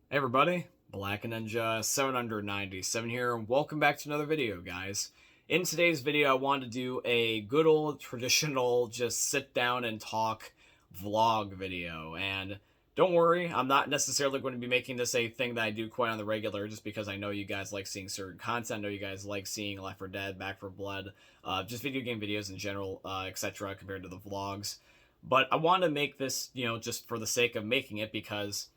Hey everybody, Black Ninja 797 here, and welcome back to another video, guys. In today's video, I wanted to do a good old traditional just sit down and talk vlog video, and don't worry, I'm not necessarily going to be making this a thing that I do quite on the regular, just because I know you guys like seeing certain content, I know you guys like seeing Left 4 Dead, Back 4 Blood, just video game videos in general, etc., compared to the vlogs. But I want to make this, just for the sake of making it, because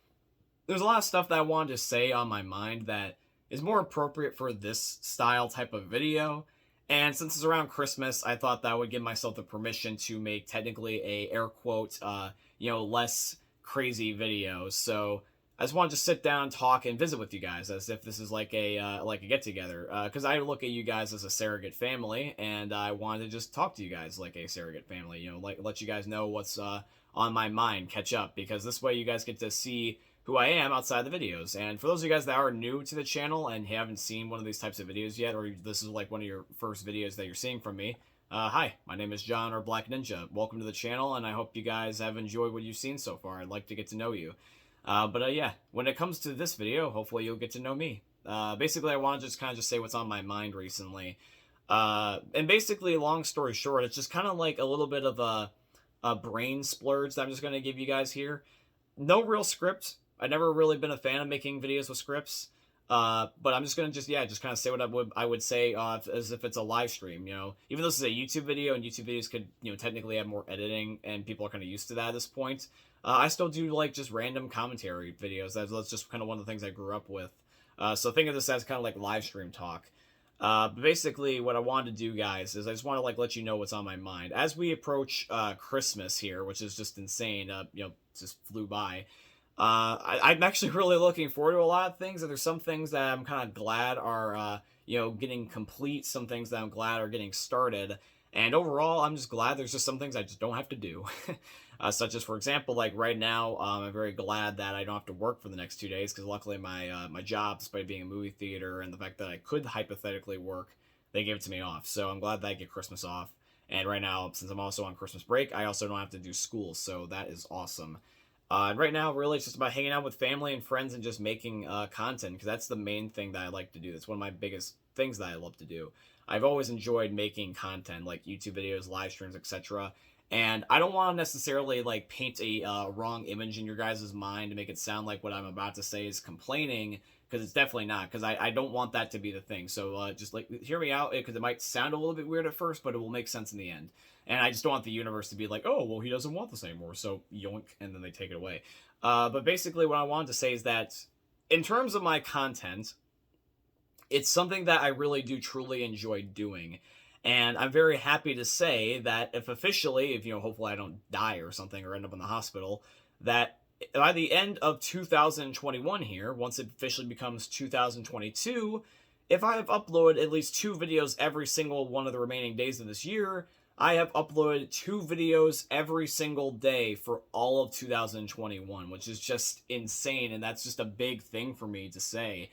there's a lot of stuff that I wanted to say on my mind that is more appropriate for this style type of video. And since it's around Christmas, I thought that I would give myself the permission to make technically a air quote, less crazy video. So I just wanted to sit down, talk, and visit with you guys as if this is like a get together. Because I look at you guys as a surrogate family, and I wanted to just talk to you guys like a surrogate family. Like let you guys know what's on my mind, catch up, because this way you guys get to see who I am outside the videos. And for those of you guys that are new to the channel and haven't seen one of these types of videos yet, or this is like one of your first videos that you're seeing from me, hi, my name is John or Black Ninja. Welcome to the channel, and I hope you guys have enjoyed what you've seen so far. I'd like to get to know you. Yeah, when it comes to this video, hopefully you'll get to know me. Basically, I want to just kind of just say what's on my mind recently. And basically, long story short, it's just kind of like a little bit of a brain splurge that I'm just going to give you guys here. No real script. I've never really been a fan of making videos with scripts, but I'm just gonna just kind of say what I would say as if it's a live stream. Even though this is a YouTube video and YouTube videos could technically have more editing and people are kind of used to that at this point, I still do like just random commentary videos. That's just kind of one of the things I grew up with. So think of this as kind of like live stream talk. But basically, what I wanted to do, guys, is I just want to let you know what's on my mind as we approach Christmas here, which is just insane. Just flew by. I'm actually really looking forward to a lot of things, and there's some things that I'm kind of glad are, getting complete, some things that I'm glad are getting started, and overall, I'm just glad there's just some things I just don't have to do. Such as, for example, like right now, I'm very glad that I don't have to work for the next 2 days, because luckily my job, despite being a movie theater, and the fact that I could hypothetically work, they gave it to me off, so I'm glad that I get Christmas off, and right now, since I'm also on Christmas break, I also don't have to do school, so that is awesome. And right now, really, it's just about hanging out with family and friends and just making content, because that's the main thing that I like to do. That's one of my biggest things that I love to do. I've always enjoyed making content, like YouTube videos, live streams, etc. And I don't want to necessarily paint a wrong image in your guys' mind to make it sound like what I'm about to say is complaining, because it's definitely not. Because I don't want that to be the thing. So just hear me out, because it might sound a little bit weird at first, but it will make sense in the end. And I just don't want the universe to be like, oh, well, he doesn't want this anymore, so yoink, and then they take it away. But basically, what I wanted to say is that in terms of my content, it's something that I really do truly enjoy doing. And I'm very happy to say that if hopefully I don't die or something or end up in the hospital, that by the end of 2021 here, once it officially becomes 2022, if I have uploaded at least 2 videos every single one of the remaining days of this year, I have uploaded 2 videos every single day for all of 2021, which is just insane, and that's just a big thing for me to say.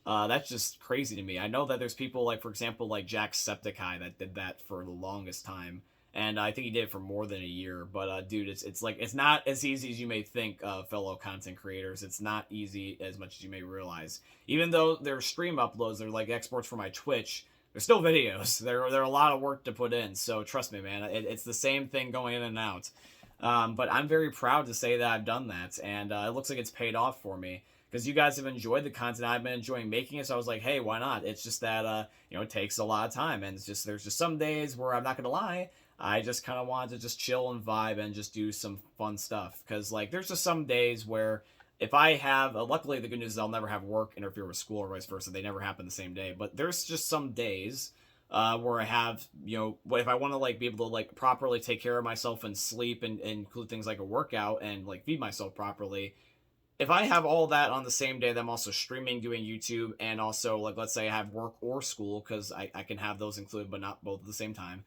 That's just crazy to me. I know that there's people for example, like Jacksepticeye that did that for the longest time, and I think he did it for more than a year. But dude, it's not as easy as you may think, fellow content creators. It's not easy as much as you may realize. Even though they're stream uploads, they're like exports for my Twitch. They're still videos. They're a lot of work to put in. So trust me, man. It's the same thing going in and out. But I'm very proud to say that I've done that, and it looks like it's paid off for me, because you guys have enjoyed the content. I've been enjoying making it, so I was like, hey, why not? It's just that it takes a lot of time, and there's just some days where I'm not gonna lie, I just kind of wanted to just chill and vibe and just do some fun stuff, because there's just some days where if I have, luckily the good news is I'll never have work interfere with school or vice versa. They never happen the same day. But there's just some days where I have, if I want to be able to properly take care of myself and sleep and include things like a workout and feed myself properly. If I have all that on the same day that I'm also streaming, doing YouTube, and also let's say I have work or school, because I can have those included but not both at the same time.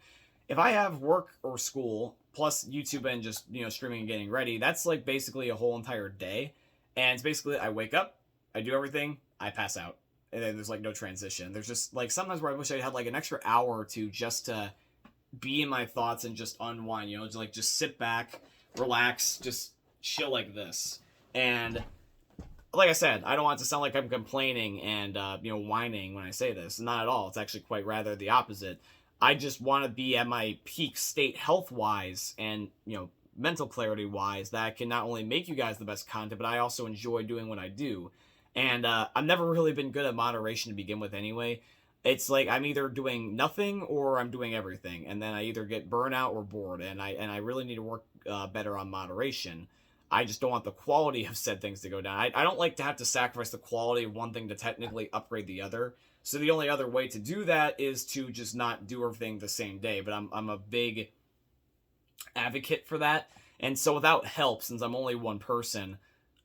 If I have work or school plus YouTube and just streaming and getting ready, that's basically a whole entire day. And it's basically, I wake up, I do everything, I pass out. And then there's no transition. There's just sometimes where I wish I had an extra hour or two just to be in my thoughts and just unwind, just sit back, relax, just chill like this. And like I said, I don't want to sound like I'm complaining and, whining when I say this. Not at all. It's actually quite rather the opposite. I just want to be at my peak state health-wise and, mental clarity-wise, that I can not only make you guys the best content, but I also enjoy doing what I do. And I've never really been good at moderation to begin with anyway. It's like I'm either doing nothing or I'm doing everything, and then I either get burnout or bored, and I really need to work better on moderation. I just don't want the quality of said things to go down. I don't like to have to sacrifice the quality of one thing to technically upgrade the other. So the only other way to do that is to just not do everything the same day. But I'm a big advocate for that. And so without help, since I'm only one person,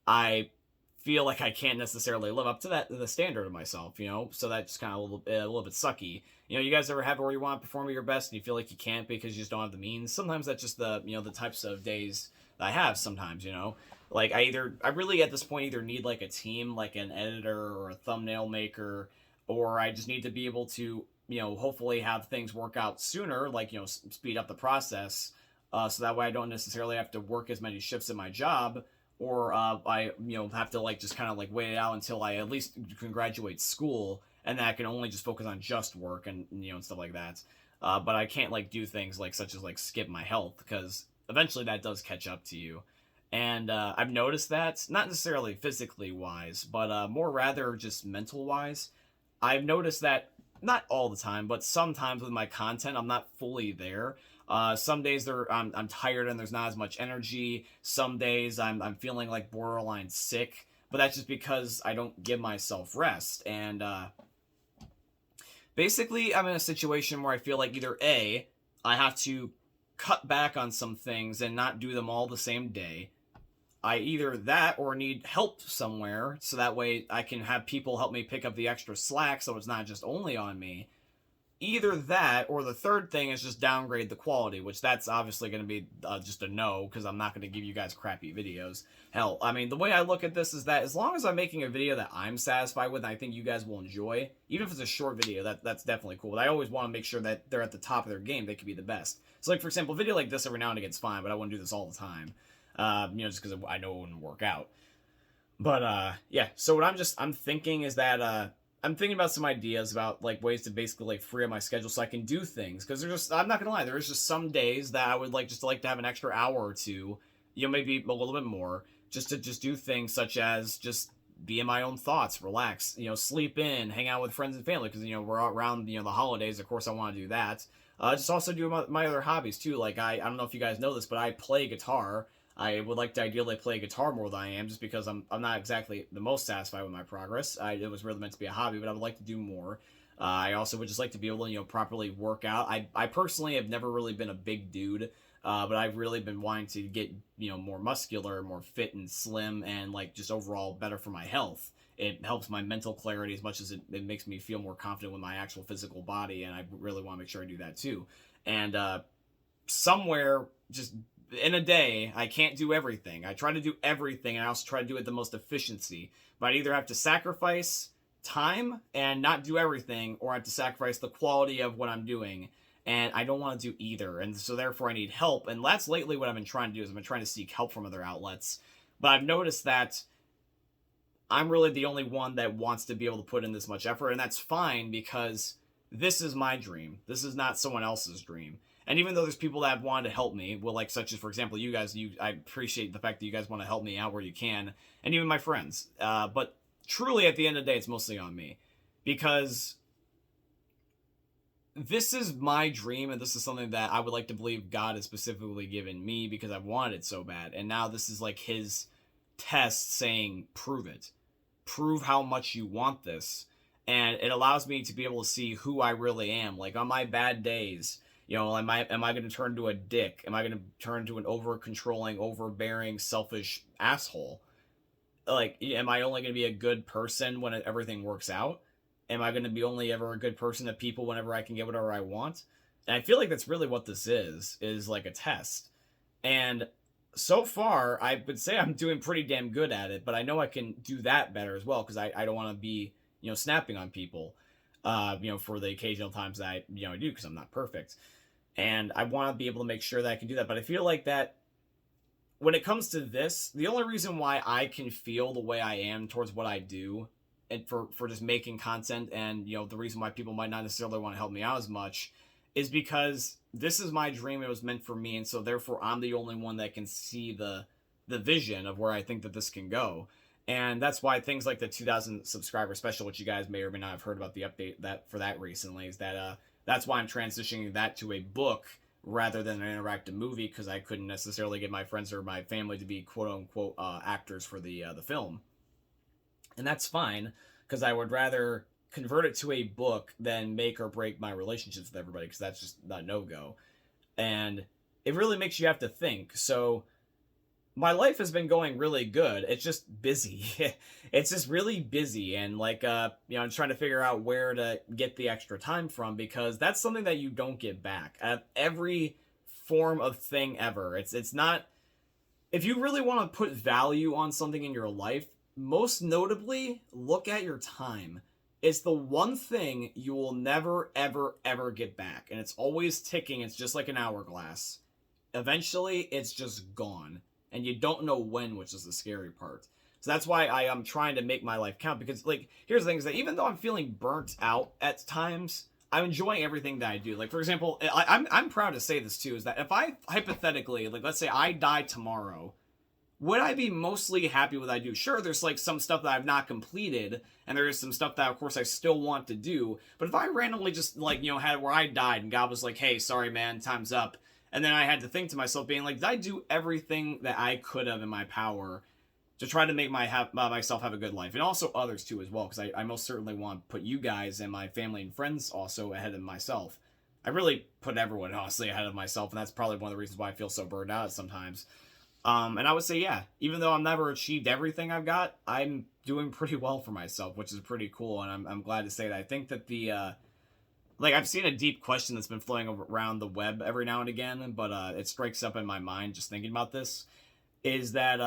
I feel like I can't necessarily live up to the standard of myself, So that's kind of a little bit sucky. You guys ever have it where you want to perform at your best and you feel like you can't because you just don't have the means? Sometimes that's just the types of days that I have sometimes, Like I really at this point either need like a team, like an editor or a thumbnail maker, or I just need to be able to, hopefully have things work out sooner, like, speed up the process, so that way I don't necessarily have to work as many shifts at my job, or I, have to like just kind of like wait it out until I at least can graduate school, and then I can only just focus on just work and, and stuff like that. But I can't like do things like such as like skip my health, because eventually that does catch up to you. And I've noticed that, not necessarily physically wise, but more rather just mental wise. I've noticed that, not all the time, but sometimes with my content, I'm not fully there. Some days I'm tired and there's not as much energy. Some days I'm feeling like borderline sick, but that's just because I don't give myself rest. And basically, I'm in a situation where I feel like either A, I have to cut back on some things and not do them all the same day. I either that or need help somewhere, so that way I can have people help me pick up the extra slack so it's not just only on me. Either that, or the third thing is just downgrade the quality, which that's obviously going to be just a no, because I'm not going to give you guys crappy videos. Hell, I mean, the way I look at this is that as long as I'm making a video that I'm satisfied with and I think you guys will enjoy, even if it's a short video, that's definitely cool. But I always want to make sure that they're at the top of their game. They can be the best. So, like, for example, a video like this every now and again is fine, but I wouldn't do this all the time. Just because I know it wouldn't work out. But, yeah, so what I'm thinking is that, I'm thinking about some ideas about, like, ways to basically, like, free up my schedule so I can do things. Because I'm not gonna lie, there's just some days that I would like to have an extra hour or two, maybe a little bit more, just to do things such as just be in my own thoughts, relax, sleep in, hang out with friends and family, because, we're around, the holidays, of course I want to do that. Just also do my other hobbies, too. Like, I don't know if you guys know this, but I play guitar. I would like to ideally play guitar more than I am, just because I'm not exactly the most satisfied with my progress. It was really meant to be a hobby, but I would like to do more. I also would just like to be able to, properly work out. I personally have never really been a big dude, but I've really been wanting to get, more muscular, more fit and slim, and, like, just overall better for my health. It helps my mental clarity as much as it makes me feel more confident with my actual physical body, and I really want to make sure I do that too. And somewhere, just in a day, I can't do everything. I try to do everything, and I also try to do it the most efficiency. But I either have to sacrifice time and not do everything, or I have to sacrifice the quality of what I'm doing. And I don't want to do either. And so therefore I need help. And that's lately what I've been trying to do, is I've been trying to seek help from other outlets. But I've noticed that I'm really the only one that wants to be able to put in this much effort. And that's fine, because this is my dream. This is not someone else's dream. And even though there's people that have wanted to help me, well, like, such as, for example, you guys, I appreciate the fact that you guys want to help me out where you can, and even my friends. But truly, at the end of the day, it's mostly on me. Because this is my dream, and this is something that I would like to believe God has specifically given me, because I've wanted it so bad. And now this is like his test saying, prove it. Prove how much you want this. And it allows me to be able to see who I really am. Like, on my bad days, am I going to turn to a dick? Am I going to turn to an over-controlling, overbearing, selfish asshole? Like, am I only going to be a good person when everything works out? Am I going to be only ever a good person to people whenever I can get whatever I want? And I feel like that's really what this is like a test. And so far, I would say I'm doing pretty damn good at it, but I know I can do that better as well, because I don't want to be, snapping on people, for the occasional times that I do, because I'm not perfect. And I want to be able to make sure that I can do that. But I feel like that when it comes to this, the only reason why I can feel the way I am towards what I do, and for just making content, and you know, the reason why people might not necessarily want to help me out as much, is because this is my dream. It was meant for me, and so therefore I'm the only one that can see the vision of where I think that this can go. And that's why things like the 2,000 subscriber special, which you guys may or may not have heard about the update that for that recently, is that that's why I'm transitioning that to a book rather than an interactive movie, because I couldn't necessarily get my friends or my family to be quote unquote actors for the film. And that's fine, because I would rather convert it to a book than make or break my relationships with everybody, because that's just a no-go. And it really makes you have to think. So my life has been going really good. It's just busy. It's just really busy, and like you know, I'm trying to figure out where to get the extra time from, because that's something that you don't get back at every form of thing ever. It's not, if you really want to put value on something in your life, most notably, look at your time. It's the one thing you will never, ever, ever get back. And it's always ticking. It's just like an hourglass. Eventually, it's just gone. And you don't know when, which is the scary part. So that's why I am trying to make my life count. Because, like, here's the thing, is that even though I'm feeling burnt out at times, I'm enjoying everything that I do. Like, for example, I'm proud to say this, too, is that if I, hypothetically, like, let's say I die tomorrow, would I be mostly happy with what I do? Sure, there's like some stuff that I've not completed, and there is some stuff that, of course, I still want to do. But if I randomly just, like, you know, had where I died and God was like, hey, sorry, man, time's up. And then I had to think to myself, being like, did I do everything that I could have in my power to try to make myself have a good life? And also others, too, as well, because I most certainly want to put you guys and my family and friends also ahead of myself. I really put everyone, honestly, ahead of myself, and that's probably one of the reasons why I feel so burned out sometimes. And I would say, yeah, even though I've never achieved everything I've got, I'm doing pretty well for myself, which is pretty cool. And I'm glad to say that. I think that like, I've seen a deep question that's been flowing around the web every now and again, but it strikes up in my mind just thinking about this, is that,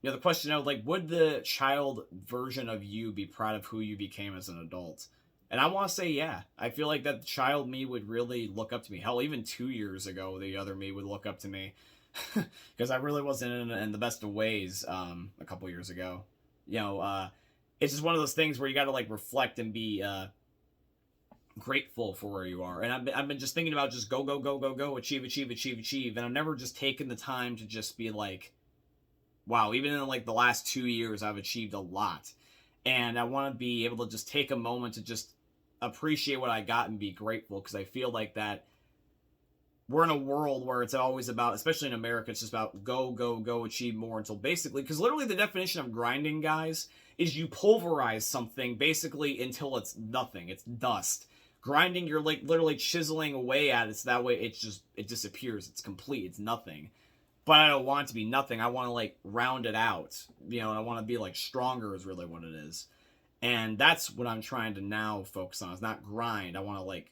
you know, the question of, like, would the child version of you be proud of who you became as an adult? And I want to say, yeah. I feel like that child me would really look up to me. Hell, even 2 years ago, the other me would look up to me. Because I really wasn't in the best of ways a couple years ago. You know, it's just one of those things where you got to, like, reflect and be grateful for where you are. And I've been just thinking about just go, achieve, and I've never just taken the time to just be like, wow, even in, like, the last 2 years, I've achieved a lot. And I want to be able to just take a moment to just appreciate what I got and be grateful, because I feel like that we're in a world where it's always about, especially in America, it's just about go, achieve more until basically, because literally the definition of grinding, guys, is you pulverize something basically until it's nothing. It's dust. Grinding, you're like literally chiseling away at it, so that way it disappears. It's complete. It's nothing. But I don't want it to be nothing. I want to, like, round it out, you know, and I want to be, like, stronger is really what it is. And that's what I'm trying to now focus on. It's not grind. I want to, like,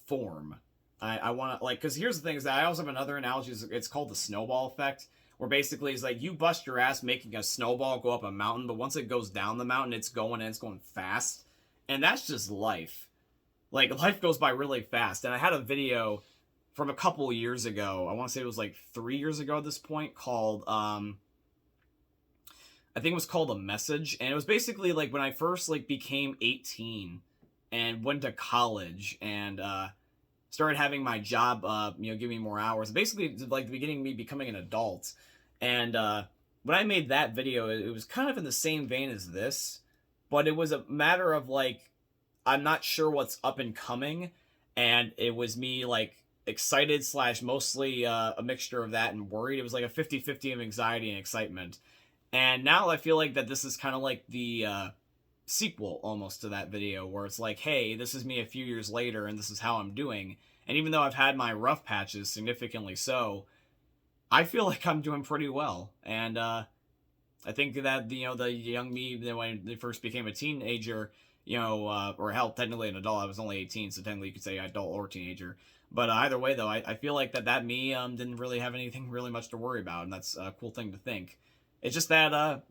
form. I want to, like, because here's the thing, is that I also have another analogy. It's called the snowball effect, where basically it's like you bust your ass making a snowball go up a mountain, but once it goes down the mountain, it's going, and it's going fast. And that's just life. Like, life goes by really fast. And I had a video from a couple years ago, I want to say it was like 3 years ago at this point, called, I think it was called A Message. And it was basically like when I first, like, became 18 and went to college and, started having my job, you know, give me more hours. Basically, like, the beginning of me becoming an adult. And when I made that video, it was kind of in the same vein as this. But it was a matter of, like, I'm not sure what's up and coming. And it was me, like, excited / mostly a mixture of that and worried. It was like a 50-50 of anxiety and excitement. And now I feel like that this is kind of like the sequel almost to that video, where it's like, hey, this is me a few years later and this is how I'm doing. And even though I've had my rough patches, significantly so, I feel like I'm doing pretty well. And I think that, you know, the young me, when I first became a teenager, you know, or hell, technically an adult, I was only 18, so technically you could say adult or teenager. But either way, though, I feel like that me didn't really have anything really much to worry about, and that's a cool thing to think. It's just that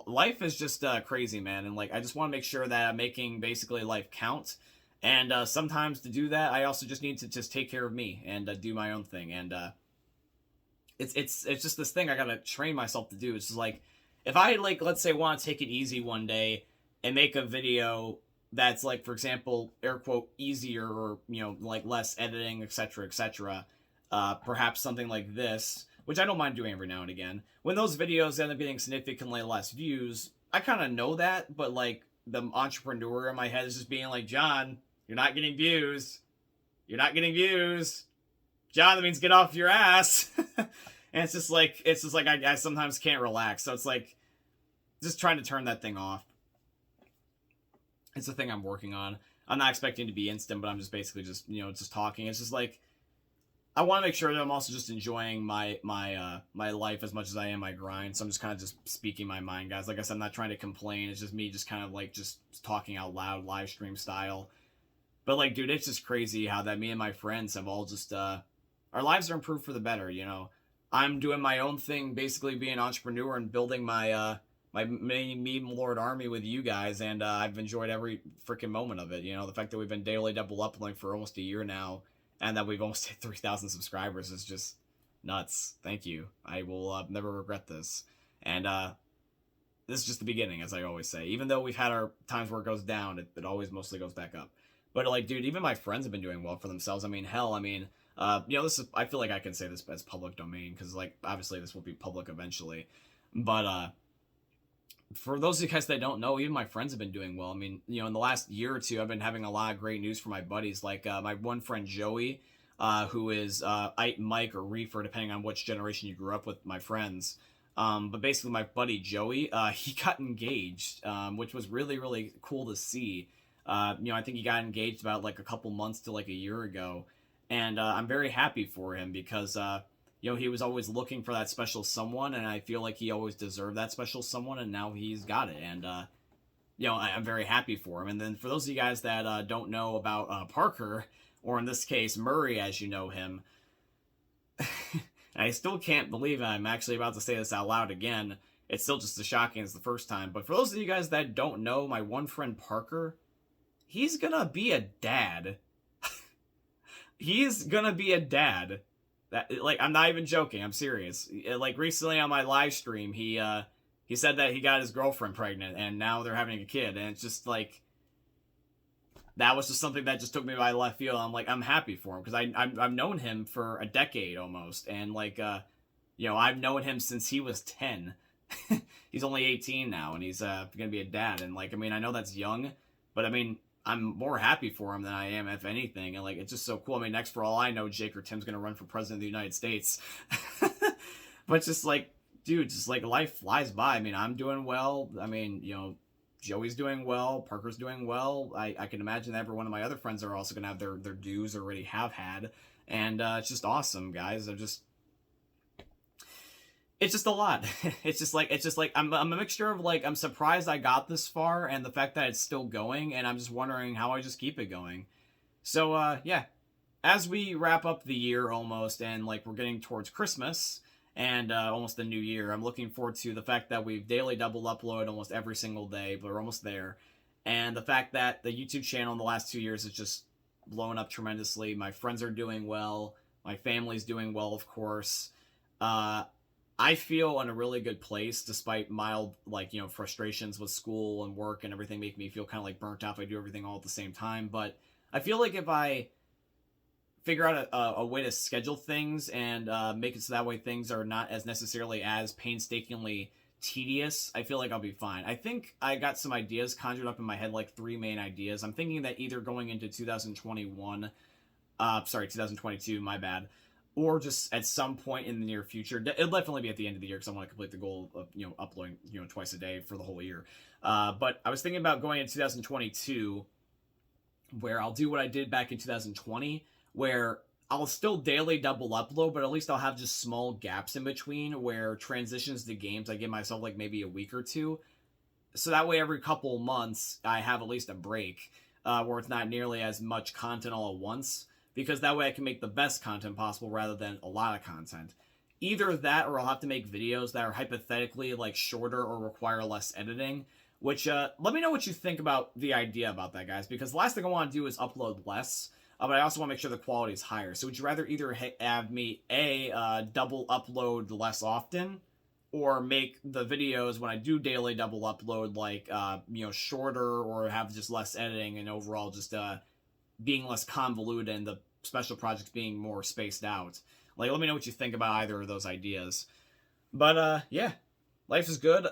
life is just crazy, man, and, like, I just want to make sure that I'm making basically life count. And sometimes to do that, I also just need to just take care of me and do my own thing. And it's just this thing I gotta train myself to do. It's just like, if I, like, let's say, want to take it easy one day and make a video that's, like, for example, air quote, easier, or, you know, like, less editing, etc., etc., perhaps something like this, which I don't mind doing every now and again. When those videos end up getting significantly less views, I kind of know that, but, like, the entrepreneur in my head is just being like, John, you're not getting views. You're not getting views. John, that means get off your ass. And it's just like I sometimes can't relax. So it's like, just trying to turn that thing off. It's the thing I'm working on. I'm not expecting to be instant, but I'm just basically just, you know, just talking. It's just like, I want to make sure that I'm also just enjoying my life as much as I am my grind. So I'm just kind of just speaking my mind, guys. Like I said, I'm not trying to complain. It's just me just kind of like just talking out loud, live stream style. But, like, dude, it's just crazy how that me and my friends have all just, our lives are improved for the better, you know. I'm doing my own thing, basically being an entrepreneur and building my, my meme lord army with you guys, and I've enjoyed every freaking moment of it, you know. The fact that we've been daily double uploading for almost a year now, and that we've almost hit 3,000 subscribers is just nuts. Thank you. I will never regret this. And, this is just the beginning, as I always say. Even though we've had our times where it goes down, it always mostly goes back up. But, like, dude, even my friends have been doing well for themselves. I mean, hell, I mean, you know, this is, I feel like I can say this as public domain, because, like, obviously this will be public eventually. But, for those of you guys that don't know, even my friends have been doing well. I mean, you know, in the last year or two, I've been having a lot of great news for my buddies. Like, my one friend, Joey, who is, Mike or Reefer, depending on which generation you grew up with, my friends. But basically my buddy, Joey, he got engaged, which was really, really cool to see. You know, I think he got engaged about, like, a couple months to, like, a year ago. And I'm very happy for him because, you know, he was always looking for that special someone, and I feel like he always deserved that special someone, and now he's got it. And, you know, I'm very happy for him. And then for those of you guys that don't know about Parker, or in this case, Murray, as you know him, I still can't believe I'm actually about to say this out loud again. It's still just as shocking as the first time. But for those of you guys that don't know, my one friend Parker, he's gonna be a dad. He's gonna be a dad. That, like, I'm not even joking. I'm serious. Like, recently on my live stream, he said that he got his girlfriend pregnant, and now they're having a kid. And it's just like, that was just something that just took me by left field. I'm like, I'm happy for him, because I've known him for a decade almost, and, like, you know, I've known him since he was 10. He's only 18 now, and he's gonna be a dad. And, like, I mean, I know that's young, but I mean, I'm more happy for him than I am, if anything. And, like, it's just so cool. I mean, next, for all I know, Jake or Tim's gonna run for president of the United States. But just, like, dude, just, like, life flies by. I mean, I'm doing well. I mean, you know, Joey's doing well. Parker's doing well. I can imagine that every one of my other friends are also gonna have their dues, or already have had. And it's just awesome, guys. It's just a lot. It's just like I'm a mixture of, like, I'm surprised I got this far, and the fact that it's still going, and I'm just wondering how I just keep it going. So yeah, as we wrap up the year almost, and, like, we're getting towards Christmas and almost the new year, I'm looking forward to the fact that we've daily double upload almost every single day, but we're almost there. And the fact that the YouTube channel in the last 2 years has just blown up tremendously. My friends are doing well. My family's doing well, of course. I feel in a really good place, despite mild, like, you know, frustrations with school and work and everything make me feel kind of, like, burnt out if I do everything all at the same time. But I feel like if I figure out a way to schedule things and make it so that way things are not as necessarily as painstakingly tedious, I feel like I'll be fine. I think I got some ideas conjured up in my head, like 3 main ideas. I'm thinking that either going into 2022, my bad, or just at some point in the near future. It'll definitely be at the end of the year, because I want to complete the goal of, you know, uploading, you know, twice a day for the whole year. But I was thinking about going into 2022, where I'll do what I did back in 2020, where I'll still daily double upload, but at least I'll have just small gaps in between, where transitions to games, I give myself, like, maybe a week or two. So that way every couple months I have at least a break, where it's not nearly as much content all at once. Because that way I can make the best content possible rather than a lot of content. Either that, or I'll have to make videos that are hypothetically, like, shorter or require less editing. Which, let me know what you think about the idea about that, guys. Because the last thing I want to do is upload less. but I also want to make sure the quality is higher. So would you rather either have me double upload less often, or make the videos when I do daily double upload like shorter, or have just less editing and overall just being less convoluted and the special projects being more spaced out? Like, let me know what you think about either of those ideas. But yeah, life is good.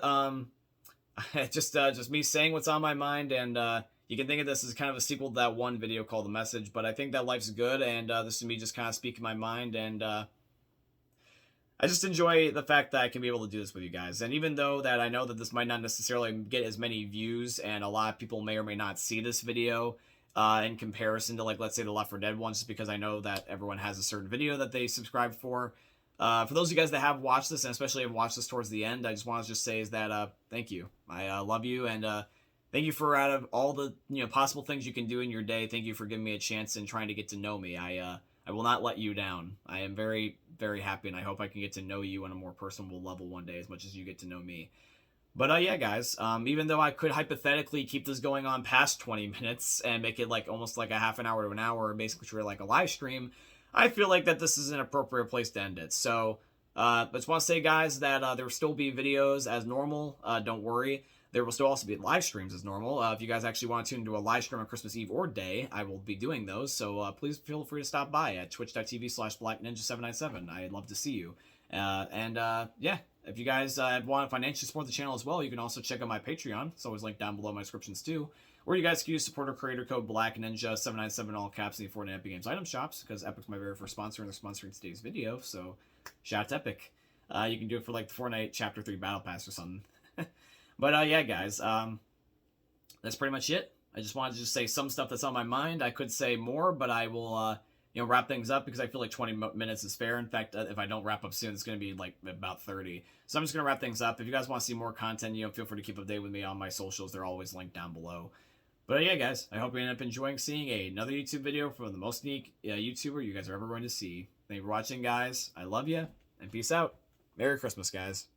Just me saying what's on my mind, and you can think of this as kind of a sequel to that one video called The Message, but I think that life's good, and this is me just kind of speaking my mind, and I just enjoy the fact that I can be able to do this with you guys. And even though that I know that this might not necessarily get as many views, and a lot of people may or may not see this video in comparison to, like, let's say the Left 4 Dead one, just because I know that everyone has a certain video that they subscribe for. For those of you guys that have watched this, and especially have watched this towards the end, I just want to just say is that thank you. I love you, and thank you for, out of all the possible things you can do in your day, thank you for giving me a chance and trying to get to know me. I will not let you down. I am very, very happy, and I hope I can get to know you on a more personal level one day as much as you get to know me. But yeah, guys, even though I could hypothetically keep this going on past 20 minutes and make it like almost like a half an hour to an hour, basically treat it like a live stream, I feel like that this is an appropriate place to end it. So, I just want to say, guys, that there will still be videos as normal. Don't worry. There will still also be live streams as normal. If you guys actually want to tune into a live stream on Christmas Eve or day, I will be doing those. So please feel free to stop by at twitch.tv/blackninja797. I'd love to see you. Yeah, if you guys want to financially support the channel as well, you can also check out my Patreon. It's always linked down below in my descriptions too. Or you guys can use supporter creator code BlackNinja797 all caps in the Fortnite Epic Games item shops, because Epic's my very first sponsor, and they're sponsoring today's video. So shout out to Epic. You can do it for like the Fortnite Chapter 3 Battle Pass or something. But yeah, guys, that's pretty much it. I just wanted to just say some stuff that's on my mind. I could say more, but I will wrap things up, because I feel like 20 minutes is fair. In fact, if I don't wrap up soon, it's going to be like about 30. So I'm just going to wrap things up. If you guys want to see more content, feel free to keep updated with me on my socials. They're always linked down below. But yeah, guys, I hope you end up enjoying seeing another YouTube video from the most unique YouTuber you guys are ever going to see. Thank you for watching, guys. I love you, and peace out. Merry Christmas, guys.